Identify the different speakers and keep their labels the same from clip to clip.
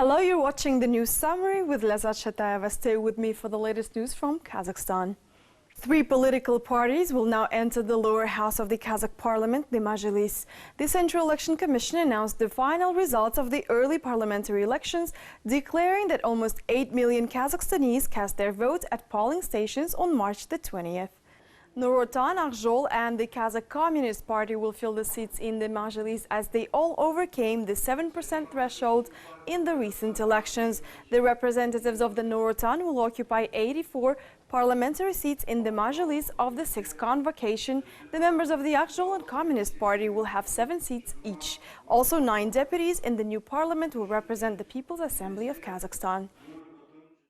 Speaker 1: Hello, you're watching the news summary with Lazat Shatayeva. Stay with me for the latest news from Kazakhstan. 3 political parties will now enter the lower house of the Kazakh Parliament, the Mazhilis. The Central Election Commission announced the final results of the early parliamentary elections, declaring that almost 8 million Kazakhstanis cast their votes at polling stations on March the 20th. Nurotan, Joly and the Kazakh Communist Party will fill the seats in the Mazhilis as they all overcame the 7% threshold in the recent elections. The representatives of the Nurotan will occupy 84 parliamentary seats in the Mazhilis of the 6th convocation. The members of the Joly and Communist Party will have 7 seats each. Also, 9 deputies in the new parliament will represent the People's Assembly of Kazakhstan.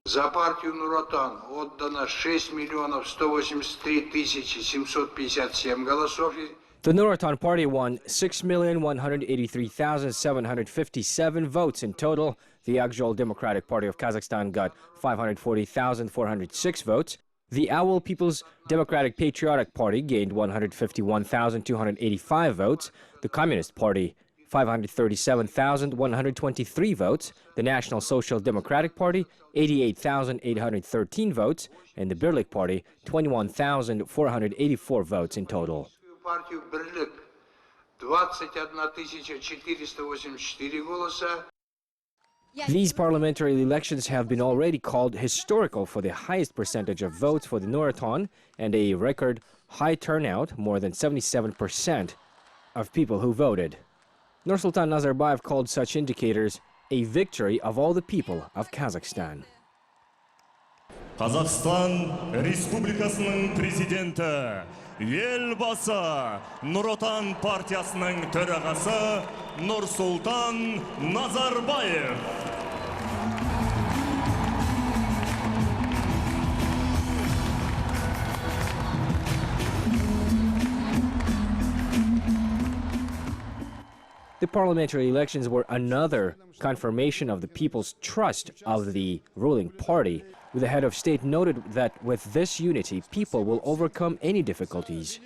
Speaker 2: За партию Нуротан отдано 6 183 757 голосов.
Speaker 3: The Nurotan Party won 6,183,757 votes in total. The Joly Democratic Party of Kazakhstan got 540,406 votes. The Owl People's Democratic Patriotic Party gained 151,285 votes. The Communist Party 537,123 votes, the National Social Democratic Party 88,813 votes, and the Birlik Party 21,484 votes in total. These parliamentary elections have been already called historical for the highest percentage of votes for the Nurotan and a record high turnout, more than 77% of people who voted. Nursultan Nazarbayev called such indicators a victory of all the people of Kazakhstan.
Speaker 4: Kazakhstan Республикасының президенті, елбасы Nurotan партиясының төрағасы Nursultan Nazarbayev.
Speaker 3: The parliamentary elections were another confirmation of the people's trust of the ruling party. The head of state noted that with this unity, people will overcome any difficulties.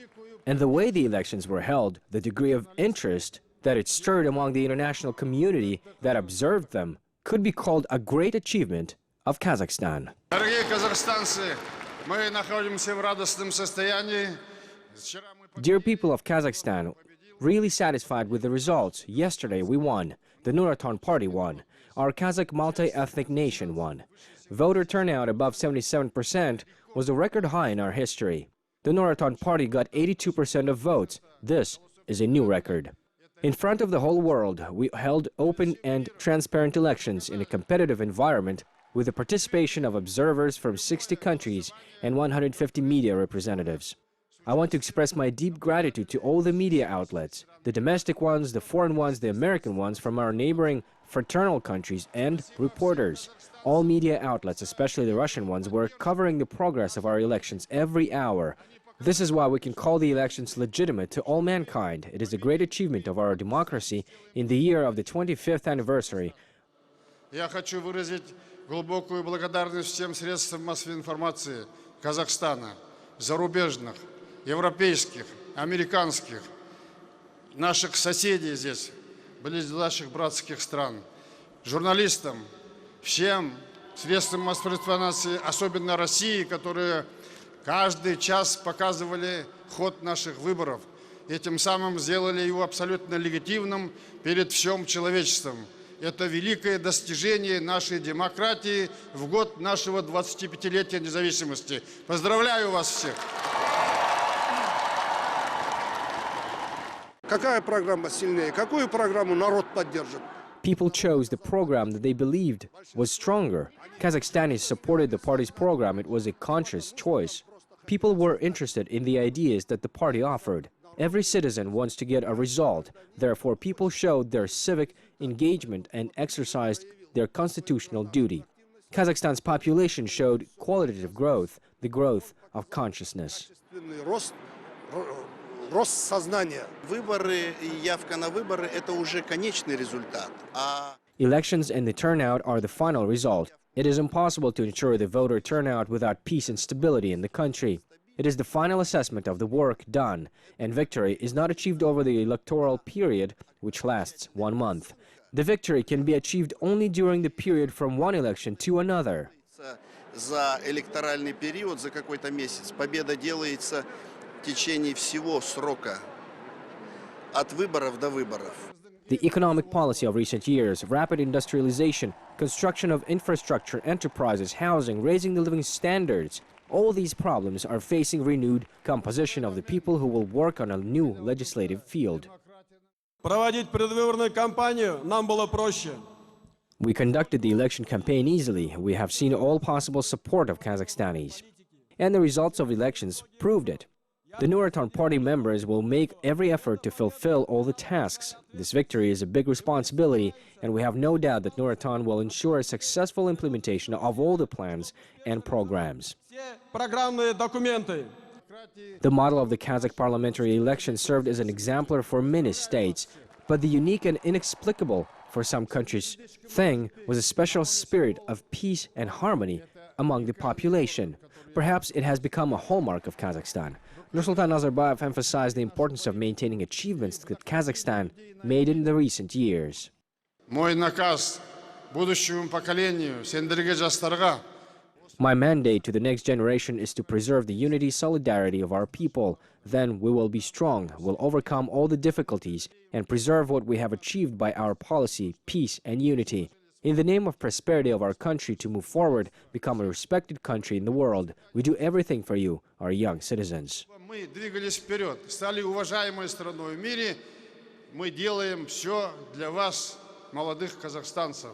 Speaker 3: And the way the elections were held, the degree of interest that it stirred among the international community that observed them, could be called a great achievement of Kazakhstan. Dear people of Kazakhstan, really satisfied with the results. Yesterday we won. The Nurotan Party won. Our Kazakh multi-ethnic nation won. Voter turnout above 77% was a record high in our history. The Nurotan Party got 82% of votes. This is a new record. In front of the whole world, we held open and transparent elections in a competitive environment with the participation of observers from 60 countries and 150 media representatives. I want to express my deep gratitude to all the media outlets, the domestic ones, the foreign ones, the American ones from our neighboring fraternal countries, and reporters. All media outlets, especially the Russian ones, were covering the progress of our elections every hour. This is why we can call the elections legitimate to all mankind. It is a great achievement of our democracy in the year of the 25th anniversary.
Speaker 5: Я хочу выразить глубокую благодарность всем средствам массовой информации Казахстана, зарубежных, европейских, американских, наших соседей здесь, ближайших братских стран, журналистам, всем средствам массовой информации, особенно России, которые каждый час показывали ход наших выборов и тем самым сделали его абсолютно легитимным перед всем человечеством. Это великое достижение нашей демократии в год нашего 25-летия независимости. Поздравляю вас всех!
Speaker 6: Какая программа сильнее? Какую программу народ поддержит?
Speaker 3: People chose the program that they believed was stronger. Kazakhstanis supported the party's program. It was a conscious choice. People were interested in the ideas that the party offered. Every citizen wants to get a result. Therefore, people showed their civic engagement and exercised their constitutional duty. Kazakhstan's population showed qualitative growth, the growth of consciousness.
Speaker 6: Рост сознания.
Speaker 7: Выборы и явка на выборы – это уже конечный результат.
Speaker 3: Elections and the turnout are the final result. It is impossible to ensure the voter turnout without peace and stability in the country. It is the final assessment of the work done, and victory is not achieved over the electoral period, which lasts 1 month. The victory can be achieved only during the period from one election to another.
Speaker 7: За электоральный период, за какой-то месяц, победа делается в течение всего срока, от выборов до выборов.
Speaker 3: The economic policy of recent years, rapid industrialization, construction of infrastructure, enterprises, housing, raising the living standards, all these problems are facing renewed composition of the people who will work on a new legislative field.
Speaker 8: Проводить предвыборную кампанию нам было проще.
Speaker 3: We conducted the election campaign easily. We have seen all possible support of Kazakhstanis. And the results of elections proved it. The Nur Otan party members will make every effort to fulfill all the tasks. This victory is a big responsibility, and we have no doubt that Nur Otan will ensure a successful implementation of all the plans and programs.
Speaker 8: Программные документы.
Speaker 3: The model of the Kazakh parliamentary election served as an exemplar for many states, but the unique and inexplicable for some countries thing was a special spirit of peace and harmony among the population. Perhaps it has become a hallmark of Kazakhstan. Nursultan Nazarbayev emphasized the importance of maintaining achievements that Kazakhstan made in the recent years.
Speaker 5: Мой наказ будущему поколению, сендерге жастарға.
Speaker 3: My mandate to the next generation is to preserve the unity, solidarity of our people. Then we will be strong, will overcome all the difficulties, and preserve what we have achieved by our policy, peace and unity. In the name of prosperity of our country to move forward, become a respected country in the world, we do everything for you, our young citizens.
Speaker 5: Мы двигались вперед, стали уважаемой страной в мире. Мы делаем все для вас, молодых казахстанцев.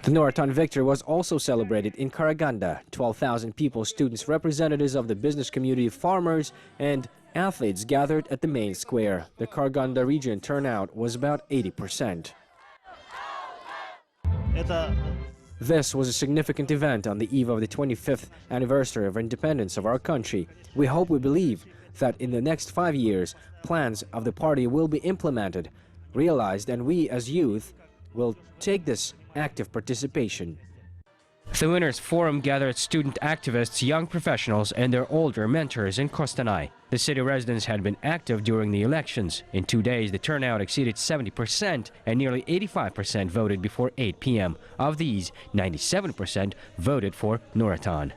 Speaker 3: The Nur Otan victory was also celebrated in Karaganda. 12,000 people, students, representatives of the business community, farmers, and athletes gathered at the main square. The Karaganda region turnout was about 80%. This was a significant event on the eve of the 25th anniversary of independence of our country. We hope, we believe, that in the next 5 years, plans of the party will be implemented, realized, and we as youth will take this active participation. The Winners Forum gathered student activists, young professionals, and their older mentors in Kostanay. The city residents had been active during the elections. In 2 days, the turnout exceeded 70%, and nearly 85% voted before 8 p.m. Of these, 97% voted for Nur Otan.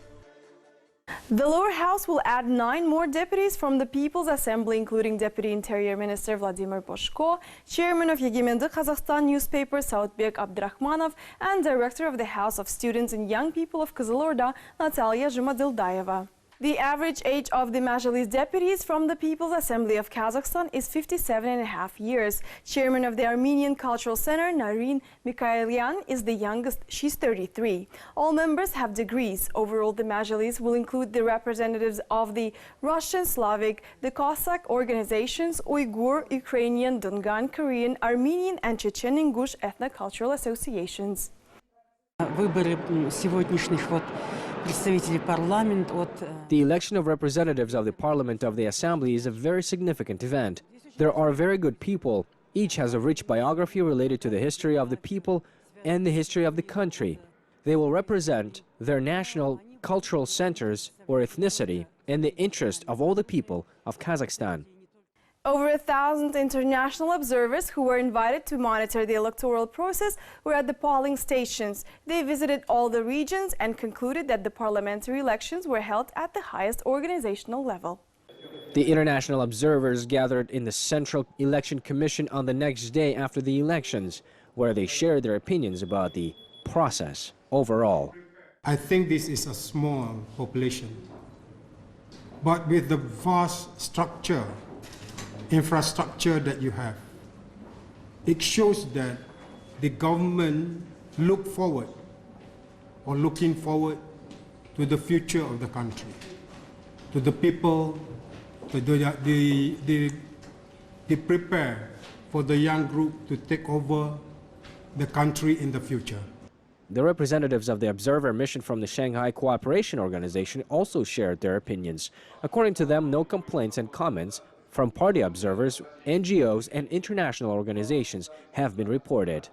Speaker 1: The lower house will add 9 more deputies from the People's Assembly, including Deputy Interior Minister Vladimir Boshko, Chairman of Yegemendy Kazakhstan newspaper Sautbek Abdrakhmanov, and Director of the House of Students and Young People of Kızılorda, Natalia Zhumadildayeva. The average age of the Mazhilis deputies from the People's Assembly of Kazakhstan is 57.5 years. Chairman of the Armenian Cultural Center, Narin Mikhailyan, is the youngest. She's 33. All members have degrees. Overall, the Mazhilis will include the representatives of the Russian, Slavic, the Cossack organizations, Uyghur, Ukrainian, Dongan, Korean, Armenian, and Chechen Ingush ethno-cultural associations.
Speaker 9: Выборы сегодняшних представителей парламента от...
Speaker 3: The election of representatives of the Parliament of the Assembly is a very significant event. There are very good people. Each has a rich biography related to the history of the people and the history of the country. They will represent their national cultural centers or ethnicity and the interest of all the people of Kazakhstan.
Speaker 1: Over 1,000 international observers who were invited to monitor the electoral process were at the polling stations. They visited all the regions and concluded that the parliamentary elections were held at the highest organizational level.
Speaker 3: The international observers gathered in the Central Election Commission on the next day after the elections, where they shared their opinions about the process overall.
Speaker 10: I think this is a small population, but with the vast infrastructure that you have, it shows that the government looking forward to the future of the country, to the people, they prepare for the young group to take over the country in the future.
Speaker 3: The representatives of the observer mission from the Shanghai Cooperation Organization also shared their opinions. According to them, no complaints and comments from party observers, NGOs, and international organizations have been reported.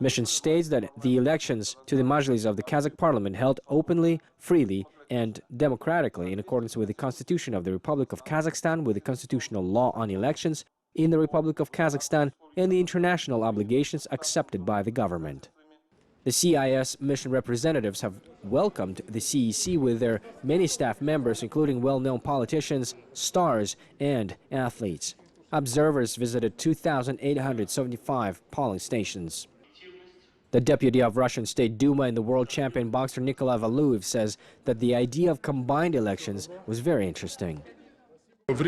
Speaker 3: Mission states that the elections to the Mazhilis of the Kazakh Parliament held openly, freely, and democratically in accordance with the Constitution of the Republic of Kazakhstan, with the constitutional law on elections, in the Republic of Kazakhstan and the international obligations accepted by the government. The CIS mission representatives have welcomed the CEC with their many staff members, including well-known politicians, stars, and athletes. Observers visited 2,875 polling stations. The deputy of Russian State Duma and the world champion boxer Nikolai Valuev says that the idea of combined elections was very interesting. In the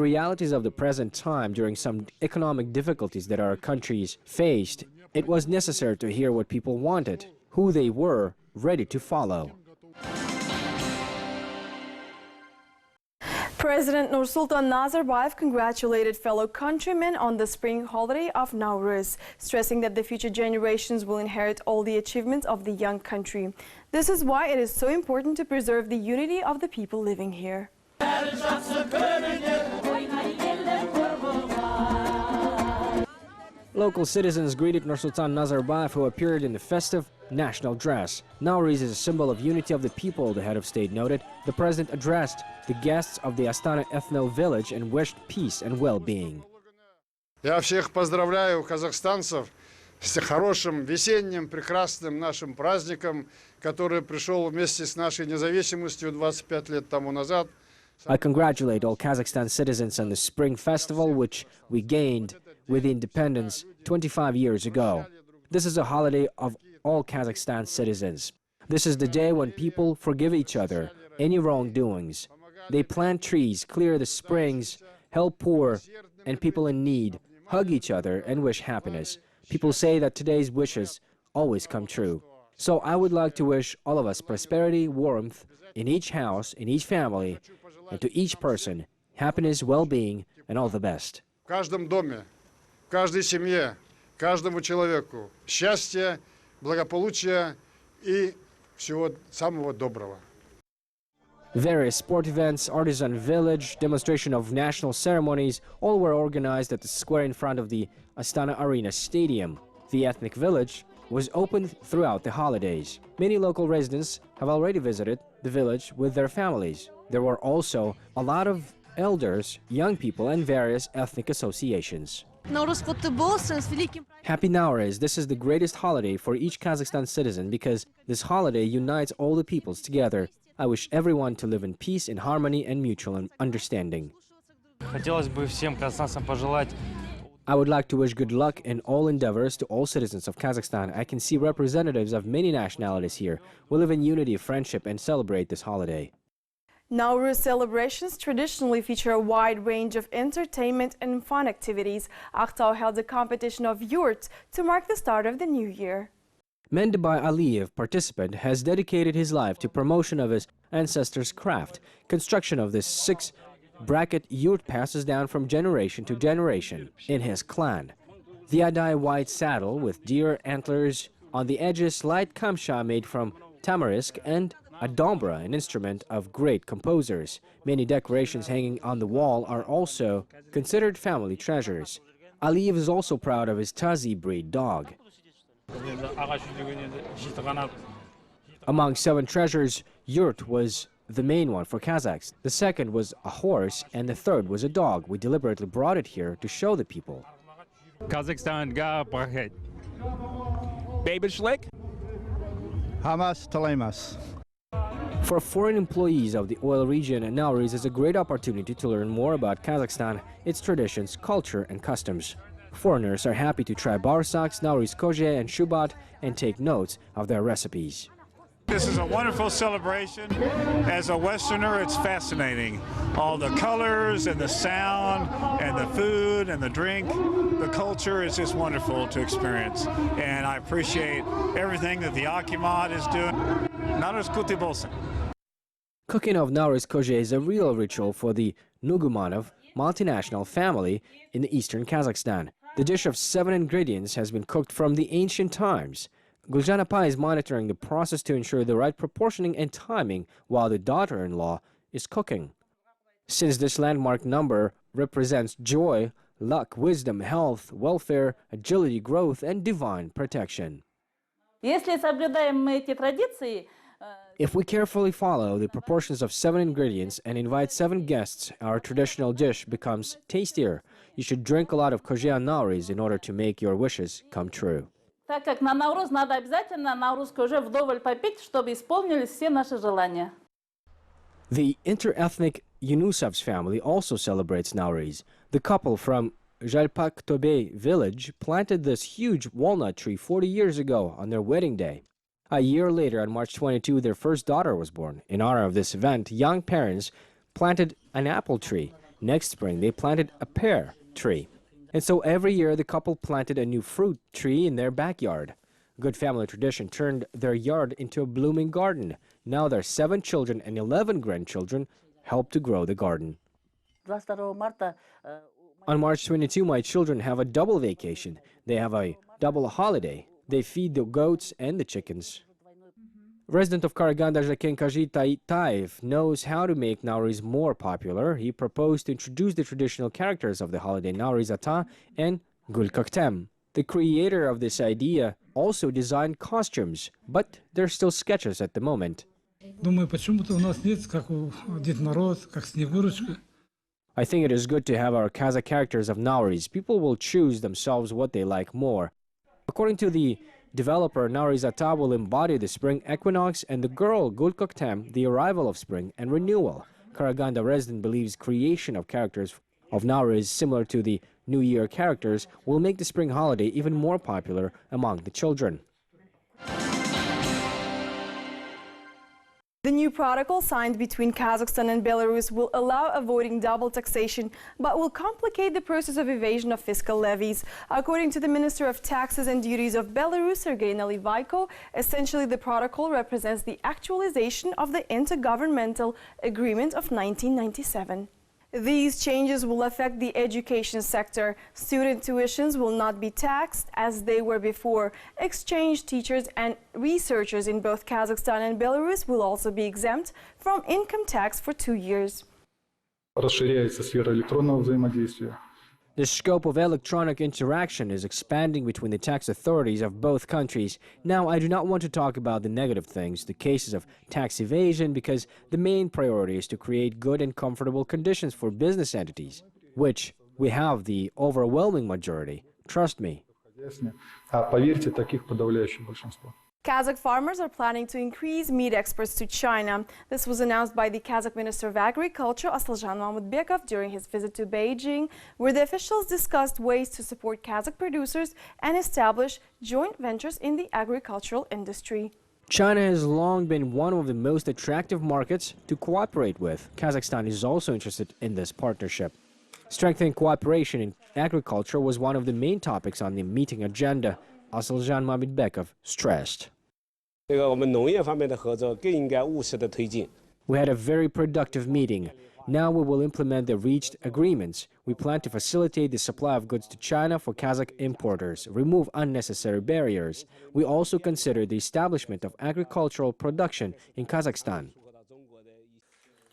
Speaker 3: realities of the present time, during some economic difficulties that our countries faced, it was necessary to hear what people wanted, who they were ready to follow.
Speaker 1: President Nursultan Nazarbayev congratulated fellow countrymen on the spring holiday of Nowruz, stressing that the future generations will inherit all the achievements of the young country. This is why it is so important to preserve the unity of the people living here.
Speaker 3: Local citizens greeted Nursultan Nazarbayev, who appeared in the festive national dress. Nowruz is a symbol of unity of the people, the head of state noted. The president addressed the guests of the Astana ethno-village and wished peace and well-being.
Speaker 5: Я всех поздравляю, казахстанцев, с хорошим весенним, прекрасным нашим праздником, который пришел вместе с нашей независимостью 25 лет тому назад.
Speaker 3: I congratulate all Kazakhstan citizens on the Spring Festival, which we gained with independence 25 years ago. This is a holiday of all Kazakhstan citizens. This is the day when people forgive each other any wrongdoings. They plant trees, clear the springs, help poor and people in need, hug each other and wish happiness. People say that today's wishes always come true. So I would like to wish all of us prosperity, warmth in each house, in each family, and to each person, happiness, well-being, and all the best.
Speaker 5: В каждом доме, в каждой семье, каждому человеку счастья, благополучия и всего самого доброго.
Speaker 3: Various sport events, artisan village, demonstration of national ceremonies, all were organized at the square in front of the Astana Arena Stadium. The ethnic village was open throughout the holidays. Many local residents have already visited the village with their families. There were also a lot of elders, young people, and various ethnic associations. Happy Nowruz! This is the greatest holiday for each Kazakhstan citizen because this holiday unites all the peoples together. I wish everyone to live in peace, in harmony, and mutual understanding. I would like to wish good luck in all endeavors to all citizens of Kazakhstan. I can see representatives of many nationalities here. We live in unity, friendship, and celebrate this holiday.
Speaker 1: Nowruz celebrations traditionally feature a wide range of entertainment and fun activities. Aktau held a competition of yurts to mark the start of the new year.
Speaker 3: Mendebay Aliyev, participant, has dedicated his life to promotion of his ancestors' craft. Construction of this 6-bracket yurt passes down from generation to generation in his clan. The Adai white saddle with deer antlers on the edges, light kamsha made from tamarisk, and a dombra, an instrument of great composers. Many decorations hanging on the wall are also considered family treasures. Aliyev is also proud of his Tazi breed dog. Among 7 treasures, yurt was the main one for Kazakhs. The second was a horse, and the third was a dog. We deliberately brought it here to show the people.
Speaker 11: Kazakhstan ga parhet. Baby Schlick? Hamas Telemas.
Speaker 3: For foreign employees of the oil region, Nowruz is a great opportunity to learn more about Kazakhstan, its traditions, culture, and customs. Foreigners are happy to try barsaks, Nowruz koje, and shubat, and take notes of their recipes.
Speaker 12: This is a wonderful celebration. As a Westerner, it's fascinating. All the colors and the sound and the food and the drink, the culture is just wonderful to experience. And I appreciate everything that the Akimat is doing. Nowruz Kuti bolsun.
Speaker 3: Cooking of Nowruz koje is a real ritual for the Nugumanov multinational family in the eastern Kazakhstan. The dish of 7 ingredients has been cooked from the ancient times. Guljan Appa is monitoring the process to ensure the right proportioning and timing while the daughter-in-law is cooking. Since this landmark number represents joy, luck, wisdom, health, welfare, agility, growth, and divine protection. If we carefully follow the proportions of 7 ingredients and invite 7 guests, our traditional dish becomes tastier. You should drink a lot of Kazakh nauris in order to make your wishes come true.
Speaker 13: Так как на Наурuz надо обязательно наурузку уже вдоволь попить, чтобы исполнились все наши желания.
Speaker 3: The interethnic Yunusov's family also celebrates Nauris. The couple from Jalpak-Tobe village planted this huge walnut tree 40 years ago on their wedding day. A year later, on March 22, their first daughter was born. In honor of this event, young parents planted an apple tree. Next spring, they planted a pear tree. And so every year, the couple planted a new fruit tree in their backyard. Good family tradition turned their yard into a blooming garden. Now their 7 children and 11 grandchildren help to grow the garden.
Speaker 13: 22 марта
Speaker 3: On March 22, my children have a double vacation. They have a double holiday. They feed the goats and the chickens. Resident of Karaganda Jakenkaji Taif knows how to make Nauris more popular. He proposed to introduce the traditional characters of the holiday Nauris Ata and Gul Kaktem. The creator of this idea also designed costumes, but they're still sketches at the moment.
Speaker 10: Думаю, почему-то у нас нет, как у Дед Мороз, как Снегурочка.
Speaker 3: I think it is good to have our Kazakh characters of Nauris. People will choose themselves what they like more. According to the developer, Nauris Ata will embody the spring equinox, and the girl, Gul Koktem, the arrival of spring and renewal. Karaganda resident believes creation of characters of Nauris similar to the New Year characters will make the spring holiday even more popular among the children.
Speaker 1: The new protocol signed between Kazakhstan and Belarus will allow avoiding double taxation, but will complicate the process of evasion of fiscal levies. According to the Minister of Taxes and Duties of Belarus, Sergei Nalivaiko, essentially the protocol represents the actualization of the Intergovernmental Agreement of 1997. These changes will affect the education sector. Student tuitions will not be taxed as they were before. Exchange teachers and researchers in both Kazakhstan and Belarus will also be exempt from income tax for 2 years.
Speaker 11: Расширяется сфера электронного взаимодействия.
Speaker 3: The scope of electronic interaction is expanding between the tax authorities of both countries. Now, I do not want to talk about the negative things, the cases of tax evasion, because the main priority is to create good and comfortable conditions for business entities, which we have the overwhelming majority. Trust me.
Speaker 11: Поверьте, таких подавляющее большинство.
Speaker 1: Kazakh farmers are planning to increase meat exports to China. This was announced by the Kazakh Minister of Agriculture, Asyljan Mahmudbekov, during his visit to Beijing, where the officials discussed ways to support Kazakh producers and establish joint ventures in the agricultural industry.
Speaker 3: China has long been one of the most attractive markets to cooperate with. Kazakhstan is also interested in this partnership. Strengthening cooperation in agriculture was one of the main topics on the meeting agenda, Asyljan Mahmudbekov stressed.
Speaker 14: We
Speaker 3: had a very productive meeting. Now we will implement the reached agreements. We plan to facilitate the supply of goods to China for Kazakh importers, remove unnecessary barriers. We also consider the establishment of agricultural production in Kazakhstan.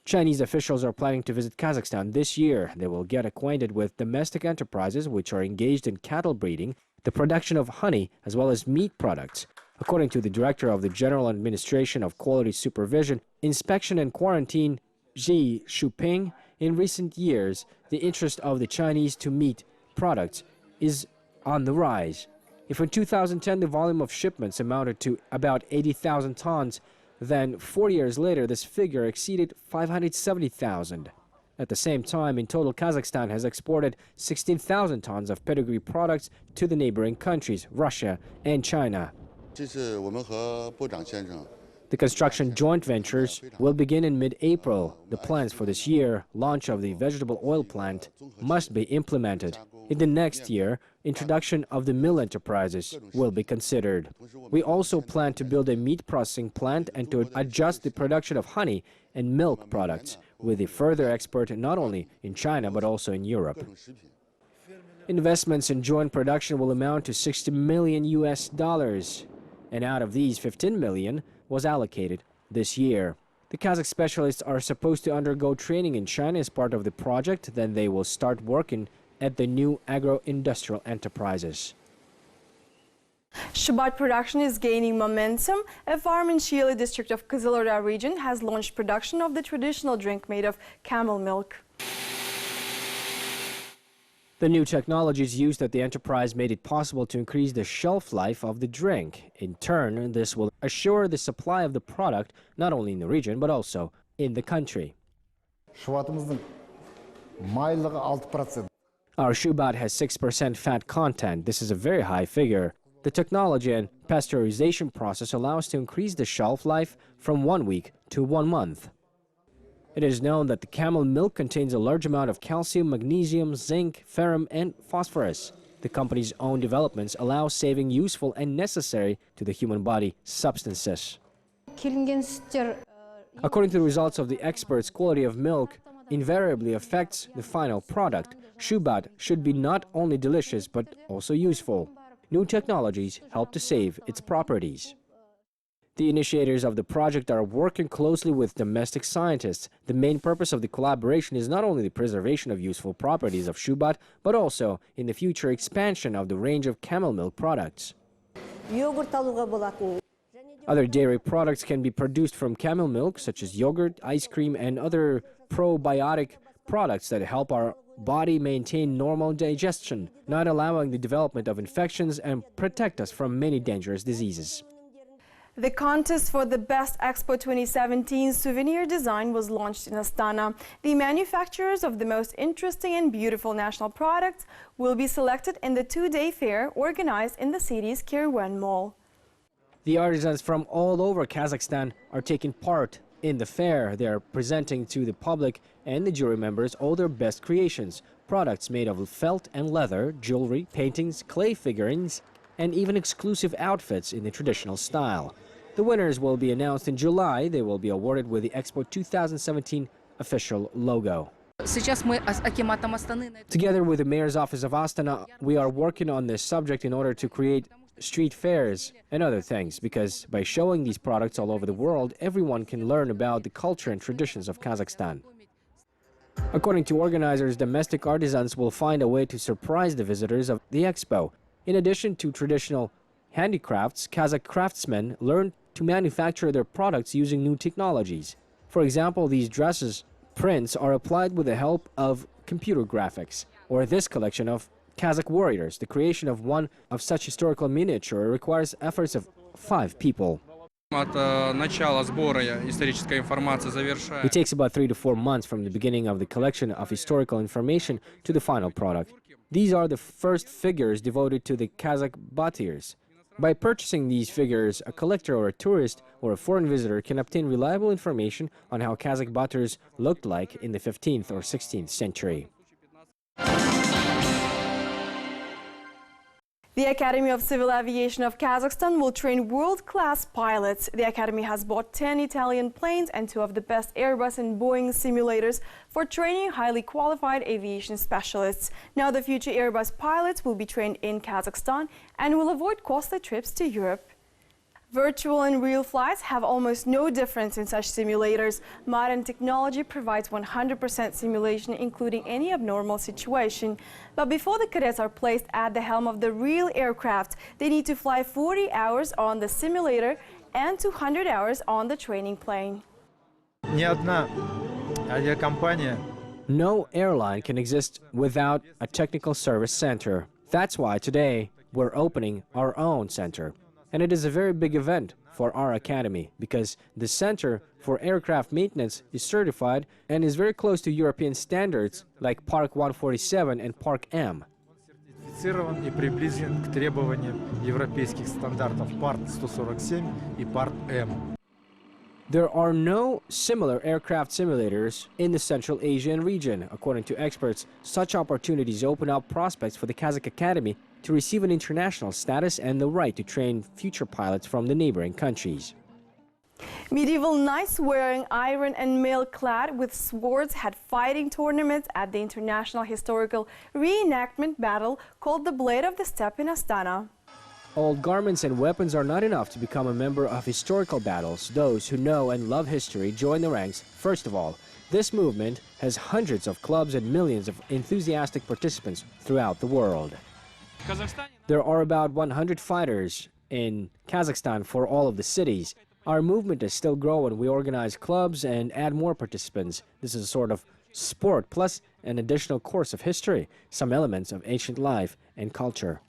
Speaker 3: Chinese officials are planning to visit Kazakhstan this year. They will get acquainted with domestic enterprises which are engaged in cattle breeding, the production of honey, as well as meat products. According to the director of the General Administration of Quality Supervision, Inspection and Quarantine, Ji Shuping, in recent years, the interest of the Chinese to meat products is on the rise. If in 2010 the volume of shipments amounted to about 80,000 tons, then 4 years later this figure exceeded 570,000. At the same time, in total, Kazakhstan has exported 16,000 tons of pedigree products to the neighboring countries, Russia and China. The construction joint ventures will begin in mid-April. The plans for this year, launch of the vegetable oil plant, must be implemented. In the next year, introduction of the mill enterprises will be considered. We also plan to build a meat processing plant and to adjust the production of honey and milk products, with the further export not only in China but also in Europe. Investments in joint production will amount to $60 million, and out of these, 15 million was allocated this year. The Kazakh specialists are supposed to undergo training in China as part of the project. Then they will start working at the new agro-industrial enterprises.
Speaker 1: Shubat production is gaining momentum. A farm in Joly district of Kazakh region has launched production of the traditional drink made of camel milk.
Speaker 3: The new technologies used at the enterprise made it possible to increase the shelf life of the drink. In turn, this will assure the supply of the product not only in the region but also in the country. Our Shubat has 6% fat content. This is a very high figure. The technology and pasteurization process allow us to increase the shelf life from 1 week to 1 month. It is known that the camel milk contains a large amount of calcium, magnesium, zinc, ferrum, and phosphorus. The company's own developments allow saving useful and necessary to the human body substances. According to the results of the experts, quality of milk invariably affects the final product. Shubat should be not only delicious but also useful. New technologies help to save its properties. The initiators of the project are working closely with domestic scientists. The main purpose of the collaboration is not only the preservation of useful properties of Shubat, but also in the future expansion of the range of camel milk products. Other dairy products can be produced from camel milk, such as yogurt, ice cream, and other probiotic products that help our body maintain normal digestion, not allowing the development of infections and protect us from many dangerous diseases.
Speaker 1: The contest for the Best Expo 2017 souvenir design was launched in Astana. The manufacturers of the most interesting and beautiful national products will be selected in the 2-day fair organized in the city's Kiriwen Mall.
Speaker 3: The artisans from all over Kazakhstan are taking part in the fair. They are presenting to the public and the jury members all their best creations, products made of felt and leather, jewelry, paintings, clay figurines, and even exclusive outfits in the traditional style. The winners will be announced in July. They will be awarded with the Expo 2017 official logo. Together with the Mayor's Office of Astana, we are working on this subject in order to create street fairs and other things, because by showing these products all over the world, everyone can learn about the culture and traditions of Kazakhstan. According to organizers, domestic artisans will find a way to surprise the visitors of the expo. In addition to traditional handicrafts, Kazakh craftsmen learn to manufacture their products using new technologies. For example, these dresses prints are applied with the help of computer graphics, or this collection of Kazakh warriors. The creation of one of such historical miniature requires efforts of 5 people. It takes about 3 to 4 months from the beginning of the collection of historical information to the final product. These are the first figures devoted to the Kazakh batirs. By purchasing these figures, a collector or a tourist or a foreign visitor can obtain reliable information on how Kazakh batirs looked like in the 15th or 16th century.
Speaker 1: The Academy of Civil Aviation of Kazakhstan will train world-class pilots. The Academy has bought 10 Italian planes and 2 of the best Airbus and Boeing simulators for training highly qualified aviation specialists. Now the future Airbus pilots will be trained in Kazakhstan and will avoid costly trips to Europe. Virtual and real flights have almost no difference in such simulators. Modern technology provides 100% simulation, including any abnormal situation. But before the cadets are placed at the helm of the real aircraft, they need to fly 40 hours on the simulator and 200 hours on the training plane.
Speaker 3: No airline can exist without a technical service center. That's why today we're opening our own center. And it is a very big event for our academy, because the Center for Aircraft Maintenance is certified and is very close to European standards like Park 147 and Park M. There are no similar aircraft simulators in the Central Asian region. According to experts, such opportunities open up prospects for the Kazakh Academy to receive an international status and the right to train future pilots from the neighboring countries.
Speaker 1: Medieval knights wearing iron and mail clad with swords had fighting tournaments at the International Historical Reenactment Battle called the Blade of the Steppe in Astana.
Speaker 3: Old garments and weapons are not enough to become a member of historical battles. Those who know and love history join the ranks first of all. This movement has hundreds of clubs and millions of enthusiastic participants throughout the world. There are about 100 fighters in Kazakhstan for all of the cities. Our movement is still growing. We organize clubs and add more participants. This is a sort of sport plus an additional course of history, some elements of ancient life and culture.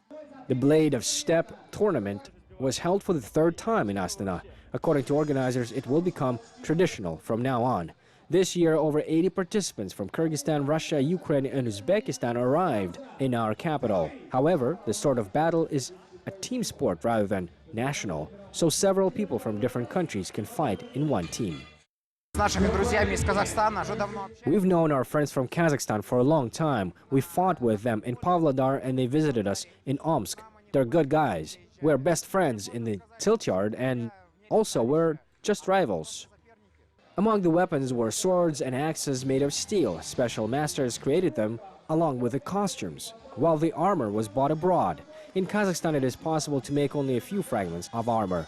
Speaker 3: The Blade of Steppe tournament was held for the third time in Astana. According to organizers, it will become traditional from now on. This year, over 80 participants from Kyrgyzstan, Russia, Ukraine, and Uzbekistan arrived in our capital. However, this sort of battle is a team sport rather than national, so several people from different countries can fight in one team. We've known our friends from Kazakhstan for a long time. We fought with them in Pavlodar and they visited us in Omsk. They're good guys. We're best friends in the tilt yard and also we're just rivals. Among the weapons were swords and axes made of steel. Special masters created them along with the costumes, while the armor was bought abroad. In Kazakhstan, it is possible to make only a few fragments of armor.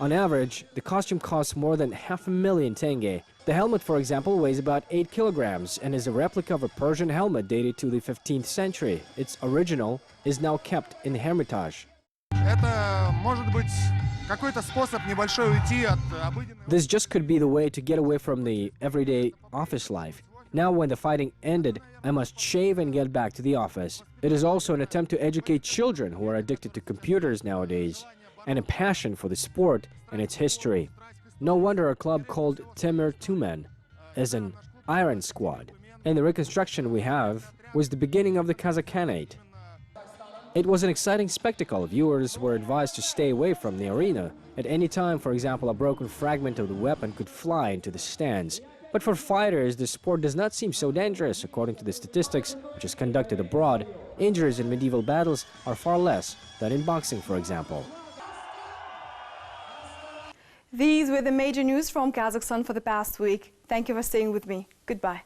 Speaker 3: On average, the costume costs more than 500,000 tenge. The helmet, for example, weighs about 8 kilograms and is a replica of a Persian helmet dated to the 15th century. Its original is now kept in the Hermitage. This just could be the way to get away from the everyday office life. Now, when the fighting ended, I must shave and get back to the office. It is also an attempt to educate children who are addicted to computers nowadays, and a passion for the sport and its history. No wonder a club called Temur Tumen is an iron squad. And the reconstruction we have was the beginning of the Kazakhanate. It was an exciting spectacle. Viewers were advised to stay away from the arena. At any time, for example, a broken fragment of the weapon could fly into the stands. But for fighters, the sport does not seem so dangerous. According to the statistics, which is conducted abroad, injuries in medieval battles are far less than in boxing, for example.
Speaker 1: These were the major news from Kazakhstan for the past week. Thank you for staying with me. Goodbye.